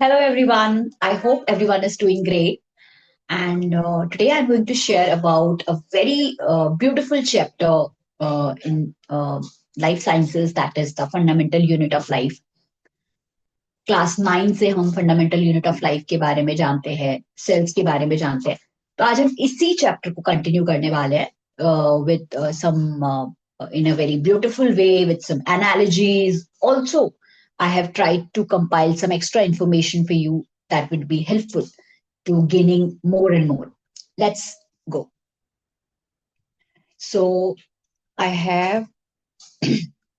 Hello, everyone. I hope everyone is doing great. And today I'm going to share about a very beautiful chapter in life sciences, that is the fundamental unit of life. Class 9 से हम fundamental unit of life के बारे में जानते हैं, sales के बारे में जानते हैं। तो आज हम इसी चैप्टर को कंटिन्यू करने वाले हैं with some in a very beautiful way with some analogies. Also, I have tried to compile some extra information for you that would be helpful to gaining more and more. Let's go. So, I have,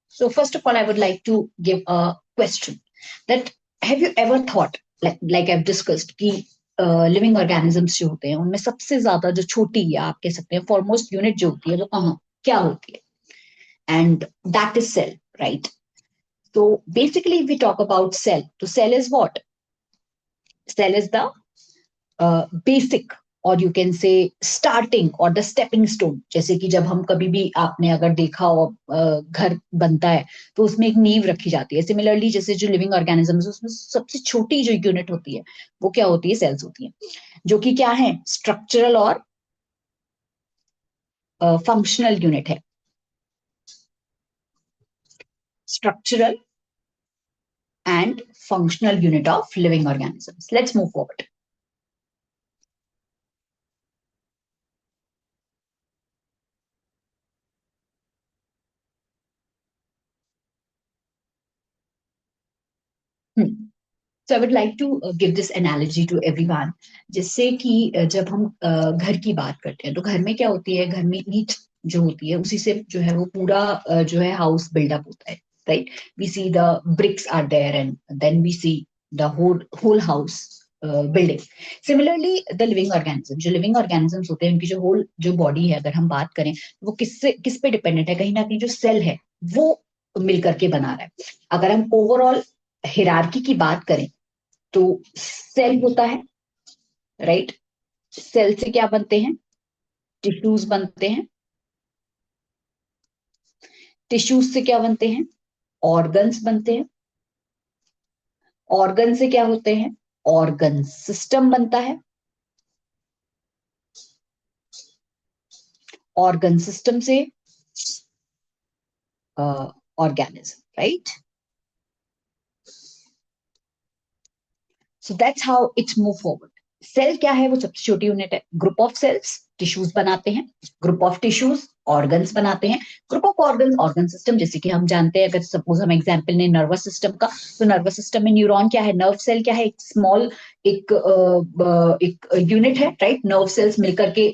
so first of all, I would like to give a question that have you ever thought, like I've discussed, कि living organisms जो होते हैं उनमें सबसे ज्यादा जो छोटी या आप कह सकते हैं फॉरमोस्ट यूनिट जो होती है वो कहाँ क्या होती है and that is cell right so basically if we talk about cell so cell is what cell is the basic और यू कैन से स्टार्टिंग और द स्टेपिंग स्टोन जैसे कि जब हम कभी भी आपने अगर देखा हो घर बनता है तो उसमें एक नींव रखी जाती है सिमिलरली जैसे जो लिविंग ऑर्गेनिजम्स उसमें सबसे छोटी जो यूनिट होती है वो क्या होती है सेल्स होती है जो कि क्या है स्ट्रक्चरल और फंक्शनल यूनिट है structural and functional unit of living organisms let's move forward So I would like to give this analogy to everyone जिससे कि जब हम घर की बात करते हैं तो घर में क्या होती है घर में ईंट जो होती है उसी से जो है वो पूरा जो है हाउस बिल्डअप होता है right we see the bricks are there and then we see the whole house building similarly the living organism जो लिविंग ऑर्गेनिजम्स होते हैं उनकी जो होल जो बॉडी है अगर हम बात करें वो किस पे डिपेंडेंट है कहीं ना कहीं जो सेल है वो मिलकर के बना रहा है अगर हम ओवरऑल हिरार्की की बात करें तो सेल होता है राइट सेल से क्या बनते हैं टिश्यूज बनते हैं टिश्यूज से क्या बनते हैं ऑर्गन्स बनते हैं ऑर्गन से क्या होते हैं ऑर्गन सिस्टम बनता है ऑर्गन सिस्टम से organism right so that's how it's move forward cell क्या है वो सबसे छोटी यूनिट है ग्रुप ऑफ सेल्स टिश्यूज बनाते हैं ग्रुप ऑफ टिश्यूज ऑर्गन्स बनाते हैं group of organ organ system जैसे कि हम जानते हैं अगर सपोज हम एग्जांपल ने नर्वस सिस्टम का तो नर्वस सिस्टम में न्यूरॉन क्या है नर्व सेल क्या है एक स्मॉल एक यूनिट है राइट नर्व सेल्स मिलकर के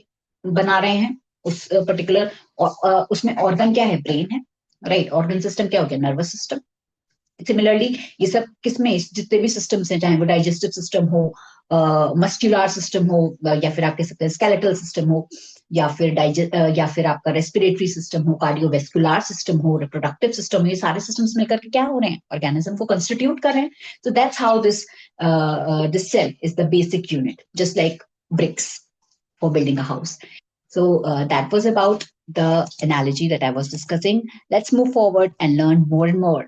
बना रहे हैं उस पर्टिकुलर उसमें ऑर्गन क्या है ब्रेन है राइट ऑर्गन सिस्टम क्या हो गया नर्वस सिस्टम सिमिलरली ये सब किसमें जितने भी सिस्टम्स हैं चाहे वो डाइजेस्टिव सिस्टम हो मस्कुलर सिस्टम हो या फिर आप कह सकते हैं स्केलेटल सिस्टम हो या फिर या फिर आपका रेस्पिरेटरी सिस्टम हो कार्डियोवेस्कुलर सिस्टम हो रिप्रोडक्टिव सिस्टम हो ये सारे सिस्टम्स मिलकर के क्या हो रहे हैं ऑर्गेनिज्म को कंस्टिट्यूट कर रहे हैं so that's how this cell is the basic unit just like bricks for building a house so that was about the analogy that I was discussing let's move forward and learn more and more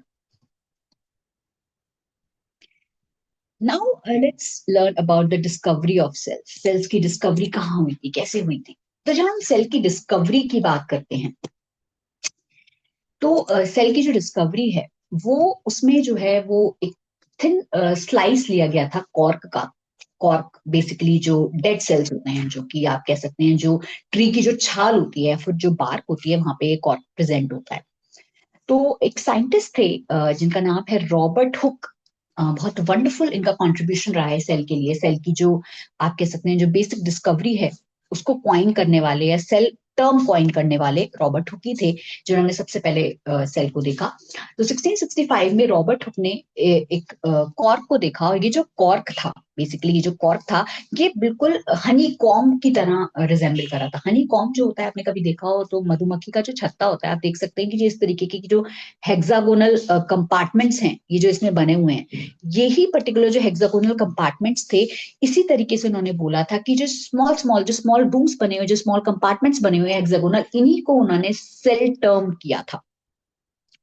now let's learn about the discovery of cells cells की discovery कहाँ हुई थी कैसे हुई थी तो जब हम सेल की डिस्कवरी की बात करते हैं तो सेल की जो डिस्कवरी है वो उसमें जो है वो एक थिन स्लाइस लिया गया था कॉर्क का कॉर्क बेसिकली जो डेड सेल्स होते हैं जो कि आप कह सकते हैं जो ट्री की जो छाल होती है फिर जो बार्क होती है वहां पे कॉर्क प्रेजेंट होता है तो एक साइंटिस्ट थे जिनका नाम है रॉबर्ट हुक बहुत वंडरफुल इनका कंट्रीब्यूशन रहा है सेल के लिए सेल की जो आप कह सकते हैं जो बेसिक डिस्कवरी है उसको क्वाइन करने वाले या सेल टर्म क्वाइन करने वाले रॉबर्ट हुक ही थे जिन्होंने सबसे पहले सेल को देखा तो 1665 में रॉबर्ट हुक ने एक कॉर्क को देखा और ये जो कॉर्क था बेसिकली ये जो कॉर्क था ये बिल्कुल हनी कॉम की तरह रिजेंबल कर रहा था हनी कॉम जो होता है आपने कभी देखा हो तो मधुमक्खी का जो छत्ता होता है आप देख सकते हैं कि इस तरीके की जो हेक्सागोनल कंपार्टमेंट्स हैं ये जो इसमें बने हुए हैं यही पर्टिकुलर जो हेक्सागोनल कंपार्टमेंट्स थे इसी तरीके से उन्होंने बोला था कि जो स्मॉल रूम्स बने हुए जो स्मॉल कंपार्टमेंट्स बने हुए हेक्सागोनल इन्हीं को उन्होंने सेल टर्म किया था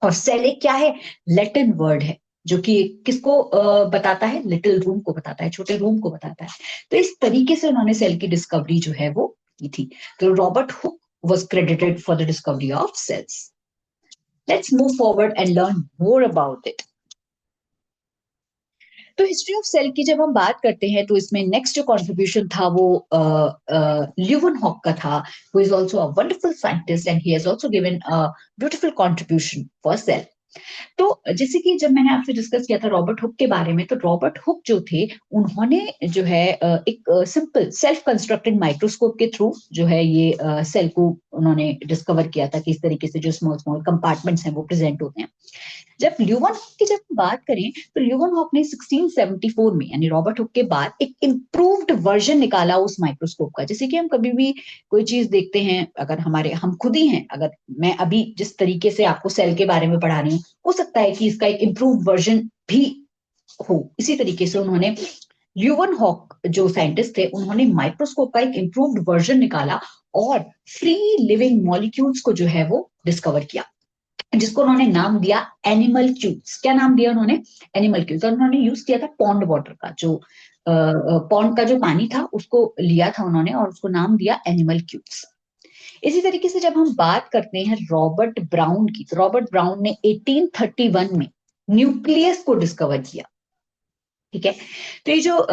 और सेल एक क्या है लैटिन वर्ड है जो कि किसको बताता है, लिटिल रूम को बताता है, छोटे रूम को बताता है। तो इस तरीके से उन्होंने सेल की डिस्कवरी जो है वो की थी। तो Robert Hooke was credited for the discovery of cells. Let's move forward and learn more about it. तो हिस्ट्री ऑफ सेल की जब हम बात करते हैं तो इसमें नेक्स्ट जो कंट्रीब्यूशन था वो ल्यूवेनहॉक का था, who is also a wonderful scientist and he has also given a beautiful contribution for cell. तो जैसे कि जब मैंने आपसे डिस्कस किया था रॉबर्ट हुक के बारे में, तो रॉबर्ट हुक जो थे उन्होंने जो है एक सिंपल सेल्फ कंस्ट्रक्टेड माइक्रोस्कोप के थ्रू जो है ये सेल को उन्होंने डिस्कवर किया था कि इस तरीके से जो स्मॉल स्मॉल कंपार्टमेंट्स हैं वो प्रेजेंट होते हैं। जब ल्यूवेनहॉक की जब बात करें तो ल्यूवेनहॉक ने 1674 में यानी रॉबर्ट हुक के बाद एक इम्प्रूव्ड वर्जन निकाला उस माइक्रोस्कोप का। जैसे कि हम कभी भी कोई चीज देखते हैं, अगर हमारे हम खुद ही हैं, अगर मैं अभी जिस तरीके से आपको सेल के बारे में पढ़ा रही हूँ, हो सकता है कि इसका एक इम्प्रूव्ड वर्जन भी हो। इसी तरीके से उन्होंने ल्यूवेनहॉक जो साइंटिस्ट थे उन्होंने माइक्रोस्कोप का एक इम्प्रूव्ड वर्जन निकाला और फ्री लिविंग मॉलिक्यूल्स को जो है वो डिस्कवर किया, जिसको उन्होंने नाम दिया एनिमल क्यूब्स। क्या नाम दिया उन्होंने? Animal cubes. और उन्होंने यूज किया था पॉन्ड वाटर का, जो पॉन्ड का जो पानी था उसको लिया था उन्होंने और उसको नाम दिया एनिमल क्यूब्स। इसी तरीके से जब हम बात करते हैं रॉबर्ट ब्राउन की, तो रॉबर्ट ब्राउन ने 1831 में न्यूक्लियस को डिस्कवर किया। ठीक है, तो ये जो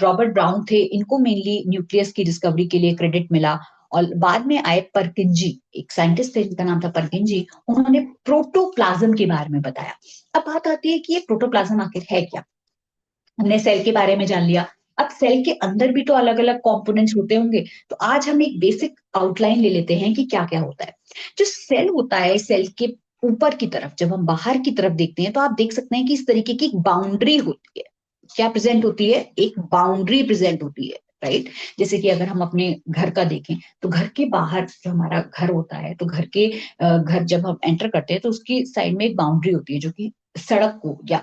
रॉबर्ट ब्राउन थे इनको मेनली न्यूक्लियस की डिस्कवरी के लिए क्रेडिट मिला। और बाद में आए परकिंजी, एक साइंटिस्ट थे जिनका नाम था परकिंजी, उन्होंने प्रोटोप्लाज्म के बारे में बताया। अब बात आती है कि ये प्रोटोप्लाज्म आखिर है क्या। हमने सेल के बारे में जान लिया, अब सेल के अंदर भी तो अलग अलग कंपोनेंट्स होते होंगे, तो आज हम एक बेसिक आउटलाइन ले लेते हैं कि क्या क्या होता है। जो सेल होता है, सेल के ऊपर की तरफ जब हम बाहर की तरफ देखते हैं तो आप देख सकते हैं कि इस तरीके की एक बाउंड्री होती है। क्या प्रेजेंट होती है? एक बाउंड्री प्रेजेंट होती है, राइट। जैसे कि अगर हम अपने घर का देखें तो घर के बाहर जो हमारा घर होता है, तो घर जब हम एंटर करते हैं तो उसकी साइड में एक बाउंड्री होती है जो कि सड़क को या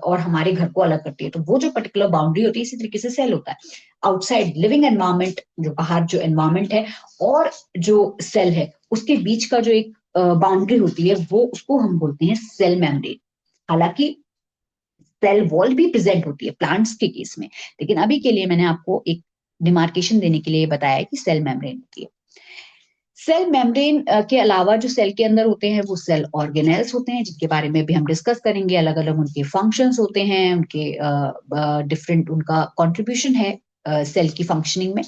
और हमारे घर को अलग करती है। तो वो जो पर्टिकुलर बाउंड्री होती है, इसी तरीके से सेल होता है। आउटसाइड लिविंग एनवायरमेंट, जो बाहर जो एनवायरमेंट है और जो सेल है उसके बीच का जो एक बाउंड्री होती है, वो उसको हम बोलते हैं सेल मेम्ब्रेन। हालांकि सेल वॉल भी प्रेजेंट होती है प्लांट्स के केस में, लेकिन अभी के लिए मैंने आपको एक डिमार्केशन देने के लिए बताया कि सेल मेम्ब्रेन होती है। सेल मेम्ब्रेन के अलावा जो सेल के अंदर होते हैं वो सेल ऑर्गेनेल्स होते हैं, जिनके बारे में भी हम डिस्कस करेंगे। अलग अलग उनके फंक्शंस होते हैं, उनके डिफरेंट उनका कंट्रीब्यूशन है सेल की फंक्शनिंग में।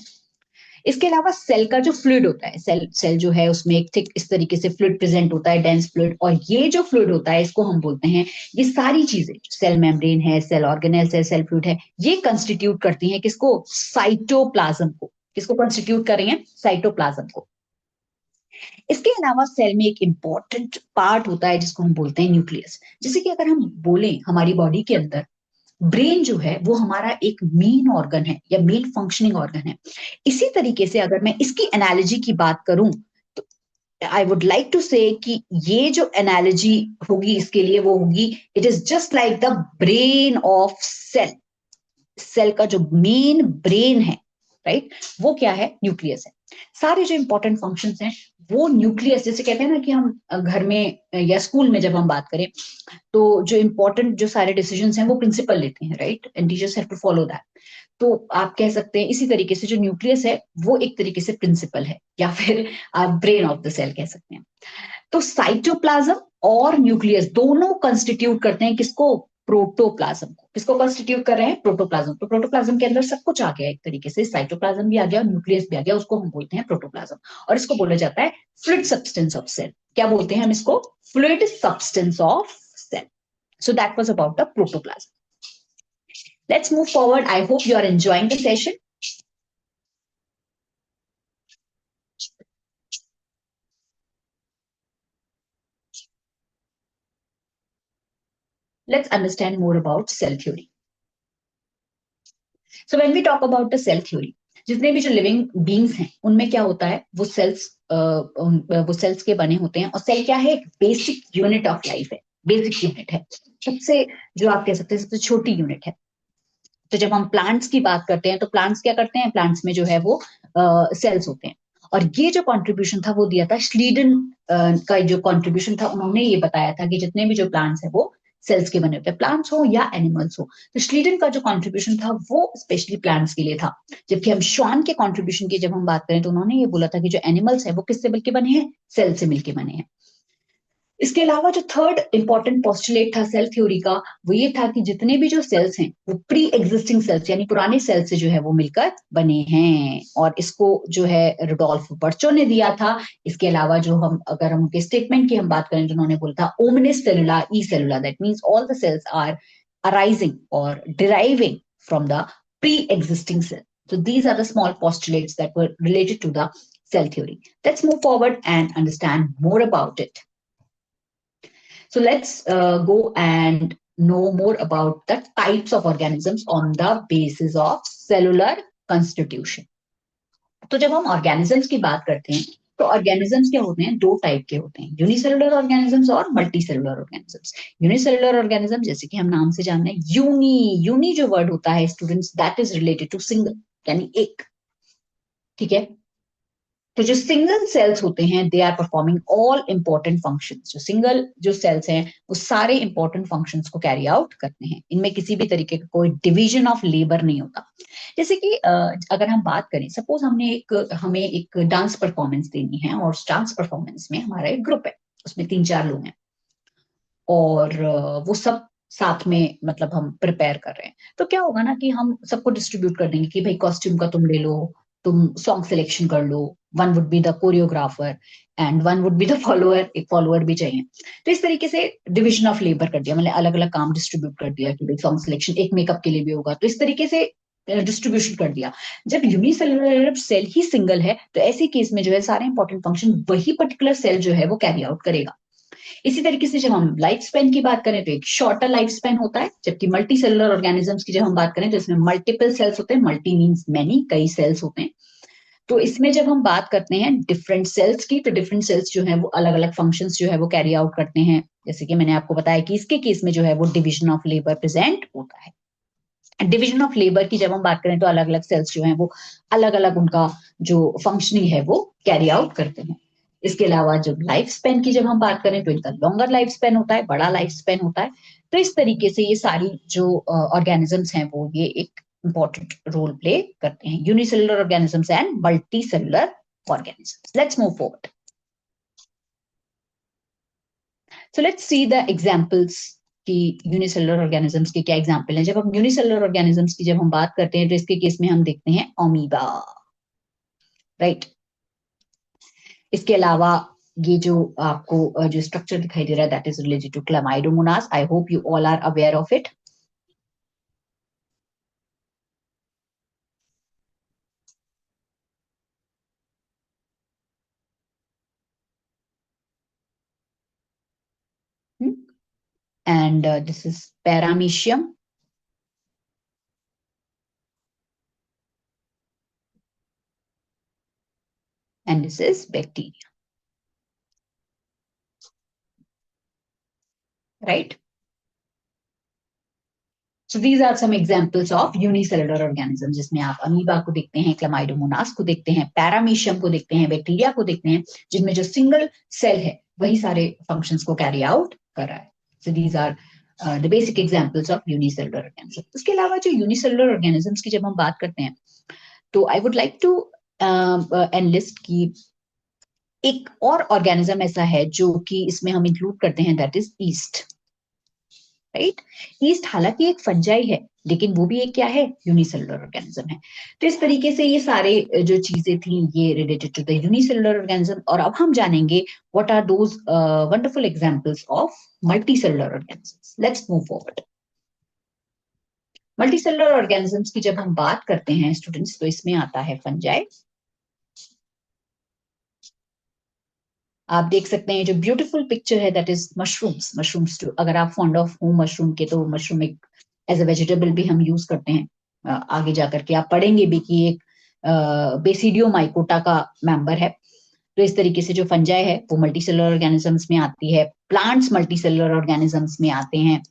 इसके अलावा सेल का जो फ्लूइड होता है, सेल जो है उसमें एक थिक इस तरीके से फ्लूइड प्रेजेंट होता है, डेंस फ्लूइड। और ये जो फ्लूइड होता है इसको हम बोलते हैं, ये सारी चीजें सेल मेम्ब्रेन है, सेल ऑर्गेनेल्स है, सेल फ्लूइड है, ये कंस्टिट्यूट करती हैं किसको? साइटोप्लाज्म को। किसको कंस्टिट्यूट कर रही हैं? साइटोप्लाज्म को। इसके अलावा सेल में एक इंपॉर्टेंट पार्ट होता है जिसको हम बोलते हैं न्यूक्लियस। जैसे कि अगर हम बोलें हमारी बॉडी के अंदर ब्रेन जो है वो हमारा एक मेन ऑर्गन है या मेन फंक्शनिंग ऑर्गन है। इसी तरीके से अगर मैं इसकी एनालॉजी की बात करूं तो आई वुड लाइक टू से कि ये जो एनालॉजी होगी इसके लिए वो होगी, it is just like the brain of cell. Cell का जो मेन ब्रेन है, राइट, वो क्या है? न्यूक्लियस है। सारे जो इंपॉर्टेंट फंक्शंस हैं वो न्यूक्लियस, जैसे कहते हैं ना कि हम घर में या स्कूल में जब हम बात करें तो जो इंपॉर्टेंट जो सारे डिसीजंस हैं वो प्रिंसिपल लेते हैं, right, and teachers have to follow that. तो आप कह सकते हैं इसी तरीके से जो न्यूक्लियस है वो एक तरीके से प्रिंसिपल है, या फिर आप ब्रेन ऑफ द सेल कह सकते हैं। तो साइटोप्लाज्म और न्यूक्लियस दोनों कंस्टिट्यूट करते हैं किसको? प्रोटोप्लाज्म को। किसको कंस्टिट्यूट कर रहे हैं? प्रोटोप्लाज्म। तो प्रोटोप्लाज्म के अंदर सब कुछ आ गया एक तरीके से, साइटोप्लाज्म भी आ गया और न्यूक्लियस भी आ गया, उसको हम बोलते हैं प्रोटोप्लाज्म। और इसको बोला जाता है फ्लूइड सब्सटेंस ऑफ सेल। क्या बोलते हैं हम इसको? Fluid substance of cell. So that was about the protoplasm. Let's move forward. I hope you are enjoying the session. Let's understand more about cell theory. So when we talk about the cell theory, जितने भी जो living beings हैं उनमें क्या होता है, वो sales के बने होते हैं। और सेल क्या है? एक बेसिक यूनिट ऑफ लाइफ है, बेसिक यूनिट है, सबसे जो आप कह सकते हैं सबसे छोटी यूनिट है। तो जब हम प्लांट्स की बात करते हैं तो प्लांट्स क्या करते हैं? प्लांट्स में जो है वो सेल्स होते हैं। और ये जो कंट्रीब्यूशन था वो दिया था श्लीडन का जो कंट्रीब्यूशन था, उन्होंने ये बताया था कि जितने भी जो प्लांट्स है वो सेल्स के बने होते हैं, प्लांट्स हो या एनिमल्स हो। तो श्लीडन का जो कॉन्ट्रीब्यूशन था वो स्पेशली प्लांट्स के लिए था, जबकि हम श्वान के कॉन्ट्रीब्यूशन की जब हम बात करें तो उन्होंने ये बोला था कि जो एनिमल्स है वो किससे मिलकर बने हैं, सेल से मिलकर बने हैं। इसके अलावा जो थर्ड इंपॉर्टेंट पोस्टुलेट था सेल थ्योरी का, वो ये था कि जितने भी जो सेल्स हैं वो प्री एग्जिस्टिंग सेल्स यानी पुराने सेल्स से जो है वो मिलकर बने हैं, और इसको जो है रुडोल्फ बर्चो ने दिया था। इसके अलावा जो हम अगर हम उनके स्टेटमेंट की हम बात करें तो उन्होंने बोला था ओमनिस सेलुला ई सेलुला, that means all the cells are arising और deriving from the pre existing cell. So these are the small postulates that were related to the cell theory. Let's move forward and understand more about it. So let's go and know more about the types of organisms on the basis of cellular constitution. तो जब हम organisms की बात करते हैं तो organisms क्या होते हैं, दो टाइप के होते हैं, यूनिसेलुलर ऑर्गेनिजम्स और मल्टीसेलुलर ऑर्गेनिजम्स. यूनिसेलुलर ऑर्गेनिज्म जैसे कि हम नाम से जान रहे हैं, यूनी जो वर्ड होता है students, that is related to single यानी एक. ठीक है, तो जो सिंगल सेल्स होते हैं they are performing all important functions. जो सिंगल जो सेल्स हैं वो सारे इंपॉर्टेंट फंक्शंस को कैरी आउट करते हैं, इनमें किसी भी तरीके का कोई डिवीजन ऑफ लेबर नहीं होता. जैसे कि अगर हम बात करें, सपोज हमें एक डांस परफॉर्मेंस देनी है और डांस परफॉर्मेंस में हमारा एक ग्रुप है, उसमें 3-4 लोग हैं और वो सब साथ में मतलब हम प्रिपेयर कर रहे हैं. तो क्या होगा ना कि हम सबको डिस्ट्रीब्यूट कर देंगे कि भाई कॉस्ट्यूम का तुम ले लो, तुम सॉन्ग सिलेक्शन कर लो, one would be the choreographer and one would be the follower, एक फॉलोअर भी चाहिए. तो इस तरीके से डिविजन ऑफ लेबर कर दिया, मतलब अलग अलग काम डिस्ट्रीब्यूट कर दिया कि भाई सॉन्ग सिलेक्शन एक मेकअप के लिए भी होगा, तो इस तरीके से डिस्ट्रीब्यूशन कर दिया. जब यूनिसेलुलर सेल ही सिंगल है तो ऐसे केस में जो है सारे इंपॉर्टेंट फंक्शन वही पर्टिकुलर सेल जो है वो कैरी आउट करेगा. इसी तरीके से जब हम लाइफ स्पेन की बात करें तो एक शॉर्टर लाइफ स्पेन होता है, जबकि मल्टी सेलुलर ऑर्गेनिजम्स की जब हम बात करें तो इसमें मल्टीपल सेल्स होते हैं, मल्टी मीन्स मैनी, कई सेल्स होते हैं. तो इसमें जब हम बात करते हैं डिफरेंट सेल्स की, तो डिफरेंट सेल्स जो है वो अलग अलग फंक्शंस जो है वो कैरी आउट करते हैं. जैसे कि मैंने आपको बताया कि इसके केस में जो है वो डिविजन ऑफ लेबर प्रेजेंट होता है. डिविजन ऑफ लेबर की जब हम बात करें तो अलग अलग सेल्स जो है वो अलग अलग उनका जो फंक्शनिंग है वो कैरी आउट करते हैं. इसके अलावा जो लाइफ स्पेन की जब हम बात करें तो इनका लॉन्गर लाइफ स्पेन होता है, बड़ा लाइफ स्पेन होता है. तो इस तरीके से ये सारी जो ऑर्गेनिजम्स हैं वो ये एक इंपॉर्टेंट रोल प्ले करते हैं, unicellular organisms and multi cellular organisms. Let's move forward. So let's see the examples कि यूनिसेलुलर ऑर्गेनिजम्स के क्या एग्जांपल हैं. जब हम यूनिसेलुलर ऑर्गेनिजम्स की जब हम बात करते हैं तो इसके केस में हम देखते हैं अमीबा, राइट. इसके अलावा ये जो आपको जो स्ट्रक्चर दिखाई दे रहा है that is related to Chlamydomonas. I hope you all are aware of it. And this is paramecium, and this is bacteria, right? So these are some examples of unicellular organisms जिसमें आप amoeba को देखते हैं, Chlamydomonas को देखते हैं, paramecium को देखते हैं, बैक्टीरिया को देखते हैं, जिनमें जो सिंगल सेल है वही सारे फंक्शंस को कैरी आउट कर रहा है. So these are the basic examples of unicellular organisms. इसके अलावा जो unicellular organisms की जब हम बात करते हैं तो I would like to enlist की एक और ऑर्गेनिज्म ऐसा है जो कि इसमें हम इंक्लूड करते हैं, that is east, right. East हालांकि एक फंजाई है लेकिन वो भी एक क्या है, यूनिसेलुलर ऑर्गेनिज्म है. तो इस तरीके से ये सारे जो चीजें थी ये related to the unicellular organism. और अब हम जानेंगे what are those wonderful examples of multicellular organisms. Let's move forward. Multicellular organisms की जब हम बात करते हैं स्टूडेंट्स तो इसमें आता है फंजाई. आप देख सकते हैं जो ब्यूटीफुल पिक्चर है that is mushrooms. Mushrooms too, अगर आप फॉन्ड ऑफ हो मशरूम के तो मशरूम एक एज अ वेजिटेबल भी हम यूज करते हैं. आगे जाकर के आप पढ़ेंगे भी कि एक बेसिडियो माइकोटा का मेंबर है. तो इस तरीके से जो फंजाई है वो मल्टीसेलुलर ऑर्गेनिजम्स में आती है, प्लांट्स मल्टीसेलुलर ऑर्गेनिजम्स में आते हैं.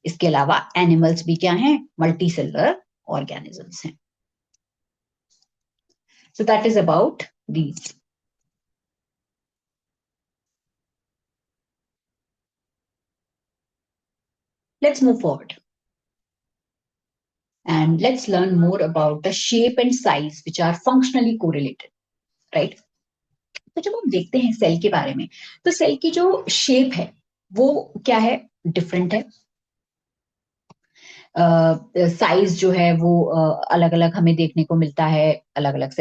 इसके अलावा एनिमल्स भी क्या हैं, मल्टीसेलुलर ऑर्गेनिजम्स हैं. So that is about these. Let's move forward and let's learn more about the shape and size which are functionally correlated, right? तो जब हम देखते हैं सेल के बारे में, तो सेल की जो शेप है वो क्या है, डिफरेंट है। साइज जो है वो अलग अलग हमें देखने को मिलता है, अलग अलग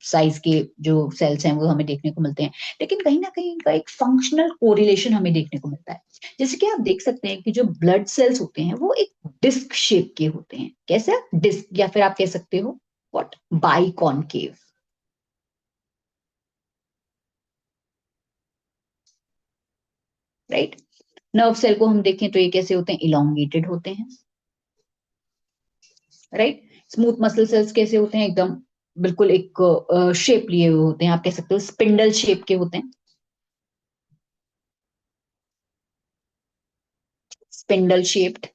साइज के जो सेल्स हैं वो हमें देखने को मिलते हैं, लेकिन कहीं ना कहीं इनका एक फंक्शनल कोरिलेशन हमें देखने को मिलता है। जैसे कि आप देख सकते हैं कि जो ब्लड सेल्स होते हैं वो एक डिस्क शेप के होते हैं। कैसे? डिस्क, या फिर आप कह सकते हो what, biconcave, right. Nerve cell को हम देखें तो ये कैसे होते हैं, इलोंगेटेड होते हैं, राइट। स्मूथ मसल सेल्स कैसे होते हैं, एकदम बिल्कुल एक शेप लिए हुए होते हैं, आप कह सकते हो स्पिंडल शेप के होते हैं, स्पिंडल शेप्ड,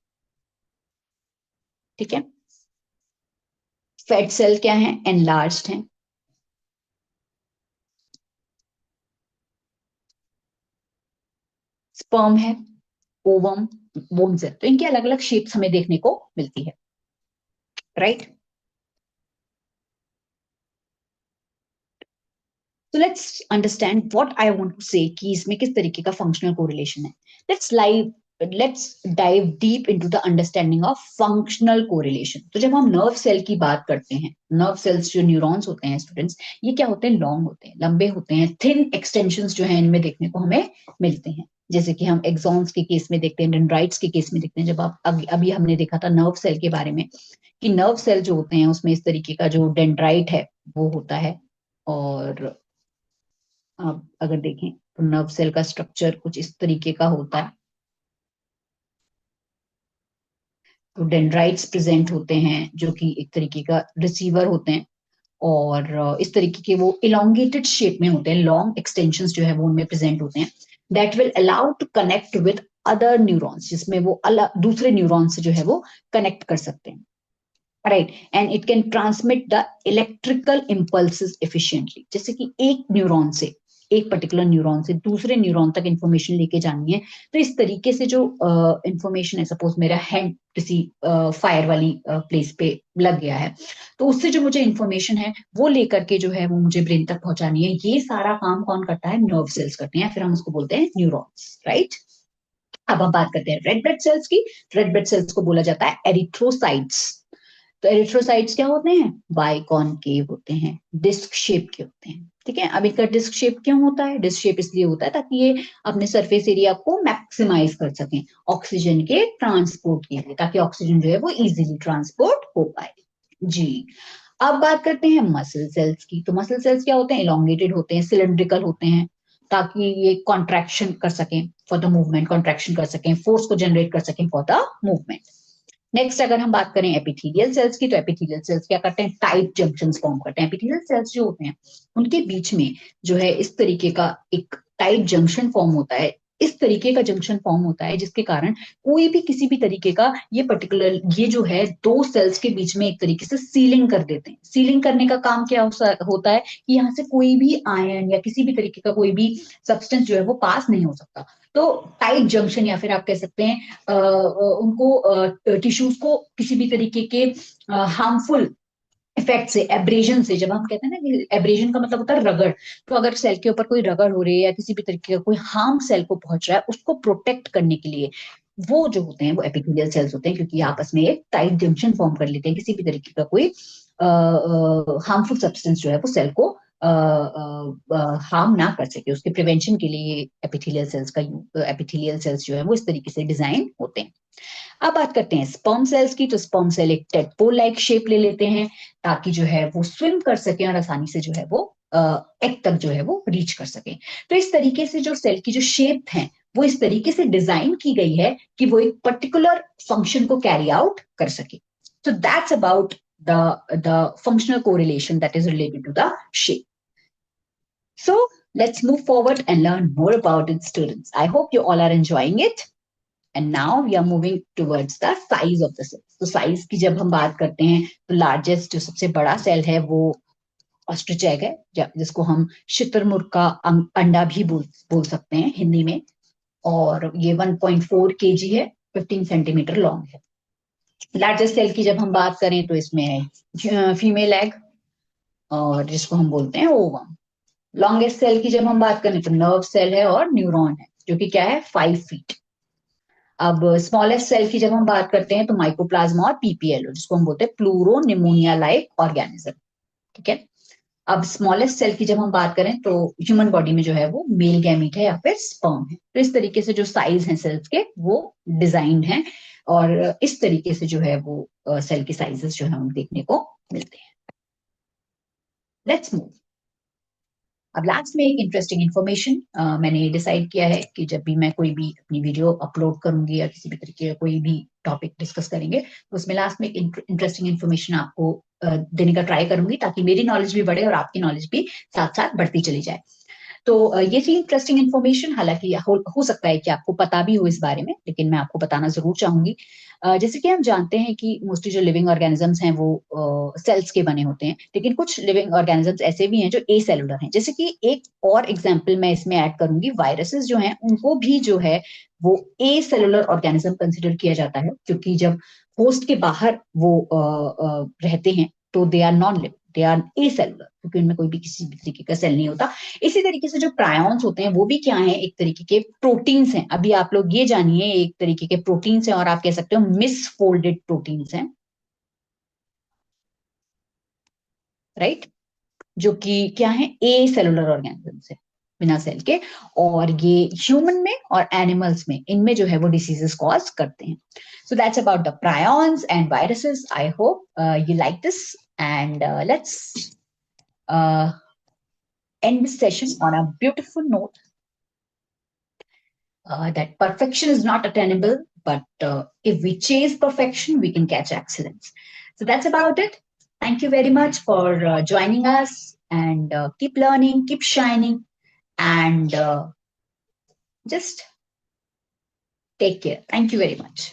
ठीक है। फैट सेल क्या है, एनलार्ज्ड है। स्पर्म है, ओवम, बोन सेल, तो इनकी अलग अलग शेप्स हमें देखने को मिलती है, right. So let's understand what I want to say कि इसमें किस तरीके का फंक्शनल कोरिलेशन है। Let's dive deep into the understanding of functional correlation. तो जब हम नर्व सेल की बात करते हैं, नर्व सेल्स जो न्यूरॉन्स होते हैं स्टूडेंट्स, ये क्या होते हैं, लॉन्ग होते हैं, लंबे होते हैं, थिन एक्सटेंशंस जो है इनमें देखने को हमें मिलते हैं। जैसे कि हम एक्सॉन्स के केस में देखते हैं, डेंड्राइट्स के केस में देखते हैं। जब आप अभी हमने देखा था नर्व सेल के बारे में कि नर्व सेल जो होते हैं उसमें इस तरीके का जो डेंड्राइट है वो होता है। और आप अगर देखें तो नर्व सेल का स्ट्रक्चर कुछ इस तरीके का होता है। तो डेंड्राइट्स प्रेजेंट होते हैं जो कि एक तरीके का रिसीवर होते हैं, और इस तरीके के वो इलोंगेटेड शेप में होते हैं, लॉन्ग एक्सटेंशंस जो है वो उनमें प्रेजेंट होते हैं, that will allow to connect with other neurons, जिसमें वो अलग दूसरे न्यूरॉन से जो है वो कनेक्ट कर सकते हैं, right. And it can transmit the electrical impulses efficiently. जैसे कि एक न्यूरॉन से, एक पर्टिकुलर न्यूरॉन से दूसरे न्यूरॉन तक इंफॉर्मेशन लेके जानी है, तो इस तरीके से जो इंफॉर्मेशन है, सपोज मेरा हैंड किसी फायर वाली प्लेस पे लग गया है, तो उससे जो मुझे इंफॉर्मेशन है वो लेकर के जो है वो मुझे ब्रेन तक पहुंचानी है। ये सारा काम कौन करता है, नर्व सेल्स करते हैं, फिर हम उसको बोलते हैं न्यूरॉन्स, राइट। अब हम बात करते हैं रेड ब्लड सेल्स की। रेड ब्लड सेल्स को बोला जाता है एरिथ्रोसाइट्स। तो एरिथ्रोसाइट्स क्या होते हैं, बाइकॉनकेव होते हैं, डिस्क शेप के होते हैं, ठीक है। अब इनका डिस्क शेप क्यों होता है, डिस्क शेप इसलिए होता है ताकि ये अपने सरफेस एरिया को मैक्सिमाइज कर सकें ऑक्सीजन के ट्रांसपोर्ट के लिए, ताकि ऑक्सीजन जो है वो इजीली ट्रांसपोर्ट हो पाए। जी। अब बात करते हैं मसल सेल्स की। तो मसल सेल्स क्या होते हैं, इलोंगेटेड होते हैं, सिलिंड्रिकल होते हैं, ताकि ये कॉन्ट्रैक्शन कर सकें फॉर द मूवमेंट, कॉन्ट्रैक्शन कर सकें, फोर्स को जनरेट कर सकें फॉर द मूवमेंट। नेक्स्ट अगर हम बात करें एपिथेलियल सेल्स की, तो एपिथेलियल सेल्स क्या करते हैं, टाइट जंक्शंस फॉर्म करते हैं। एपिथेलियल सेल्स जो होते हैं उनके बीच में जो है इस तरीके का एक टाइट जंक्शन फॉर्म होता है, इस तरीके का जंक्शन फॉर्म होता है जिसके कारण कोई भी किसी भी तरीके का ये पर्टिकुलर ये जो है दो सेल्स के बीच में एक तरीके से सीलिंग कर देते हैं। सीलिंग करने का काम क्या होता है कि यहाँ से कोई भी आयन या किसी भी तरीके का कोई भी सब्सटेंस जो है वो पास नहीं हो सकता। तो टाइट जंक्शन, या फिर आप कह सकते हैं उनको टिश्यूज को किसी भी तरीके के हार्मफुल इफेक्ट से, एब्रेजन से, जब हम कहते हैं ना कि एब्रेजन का मतलब होता है रगड़, तो अगर सेल के ऊपर कोई रगड़ हो रही है या किसी भी तरीके का कोई हार्म सेल को पहुंच रहा है, उसको प्रोटेक्ट करने के लिए वो जो होते हैं वो एपिथेलियल सेल्स होते हैं, क्योंकि आपस में एक टाइट जंक्शन फॉर्म कर लेते हैं, किसी भी तरीके का कोई हार्मफुल सब्सटेंस जो है वो सेल को हार्म ना कर सके, उसके प्रिवेंशन के लिए एपिथेलियल सेल्स का एपिथेलियल सेल्स जो है वो इस तरीके से डिजाइन होते हैं। अब बात करते हैं स्पर्म सेल्स की। तो स्पर्म सेल एक टेडपोल लाइक शेप ले लेते हैं ताकि जो है वो स्विम कर सके और आसानी से जो है वो एग तक जो है वो रीच कर सके। तो इस तरीके से जो सेल की जो शेप है वो इस तरीके से डिजाइन की गई है कि वो एक पर्टिकुलर फंक्शन को कैरी आउट कर सके। So that's about the functional correlation that is related to the shape. So let's move forward and learn more about it, students. I hope you all are enjoying it. And now we are moving towards the size of the cells. तो size की जब हम बात करते हैं तो largest जो सबसे बड़ा सेल है वो ऑस्ट्रिच एग है, जिसको हम शुतुरमुर्ग का अंडा भी बोल सकते हैं हिंदी में। और ये 1.4 kg है। 15 सेंटीमीटर लॉन्ग है। लार्जेस्ट सेल की जब हम बात करें तो इसमें है फीमेल एग, और जिसको हम बोलते हैं ओवम। लॉन्गेस्ट सेल की जब हम बात करें तो नर्व सेल है और न्यूरॉन है, जो कि क्या है 5 फीट। अब स्मॉलेस्ट सेल की जब हम बात करते हैं तो माइकोप्लाज्मा और पीपीएलओ, जिसको हम बोलते हैं प्लूरो निमोनिया लाइक ऑर्गेनिज्म। ठीक है। अब स्मॉलेस्ट सेल की जब हम बात करें तो ह्यूमन बॉडी में जो है वो मेल गैमीट है या फिर स्पर्म है। तो इस तरीके से जो साइज है सेल्स के वो डिजाइंड है, और इस तरीके से जो है वो सेल के साइजेस जो है हम देखने को मिलते हैं। Let's move. अब लास्ट में एक इंटरेस्टिंग इन्फॉर्मेशन मैंने डिसाइड किया है कि जब भी मैं कोई भी अपनी वीडियो अपलोड करूंगी या किसी भी तरीके का कोई भी टॉपिक डिस्कस करेंगे तो उसमें लास्ट में एक इंटरेस्टिंग इन्फॉर्मेशन आपको देने का ट्राई करूंगी, ताकि मेरी नॉलेज भी बढ़े और आपकी नॉलेज भी साथ साथ बढ़ती चली जाए। तो ये थी इंटरेस्टिंग इन्फॉर्मेशन। हालांकि हो सकता है कि आपको पता भी हो इस बारे में, लेकिन मैं आपको बताना जरूर चाहूंगी। जैसे कि हम जानते हैं कि मोस्टली जो लिविंग ऑर्गेनिजम्स हैं वो सेल्स के बने होते हैं, लेकिन कुछ लिविंग ऑर्गेनिजम्स ऐसे भी हैं जो ए सेलुलर हैं। जैसे कि एक और एग्जांपल मैं इसमें ऐड करूंगी, वायरसेस जो हैं उनको भी जो है वो ए सेलुलर ऑर्गेनिज्म कंसिडर किया जाता है, क्योंकि जब होस्ट के बाहर वो रहते हैं तो they are non living, they are acellular, क्योंकि उनमें कोई भी किसी भी तरीके का सेल नहीं होता। इसी तरीके से जो प्रायॉन्स होते हैं वो भी क्या है, एक तरीके के प्रोटीन्स हैं। अभी आप लोग ये जानिए, एक तरीके के प्रोटीन्स हैं, और आप कह सकते हो मिसफोल्डेड प्रोटीन्स हैं, राइट, जो कि क्या है ए सेलुलर ऑर्गेनिजम्स है, बिना सेल के। और ये ह्यूमन में और एनिमल्स में, इनमें जो है वो डिसीजेस कॉज करते हैं। So that's about the prions and viruses. I hope you like this, and let's end this session on a beautiful note, that perfection is not attainable, but if we chase perfection, we can catch excellence. So that's about it. Thank you very much for joining us, and keep learning, keep shining, and just take care. Thank you very much.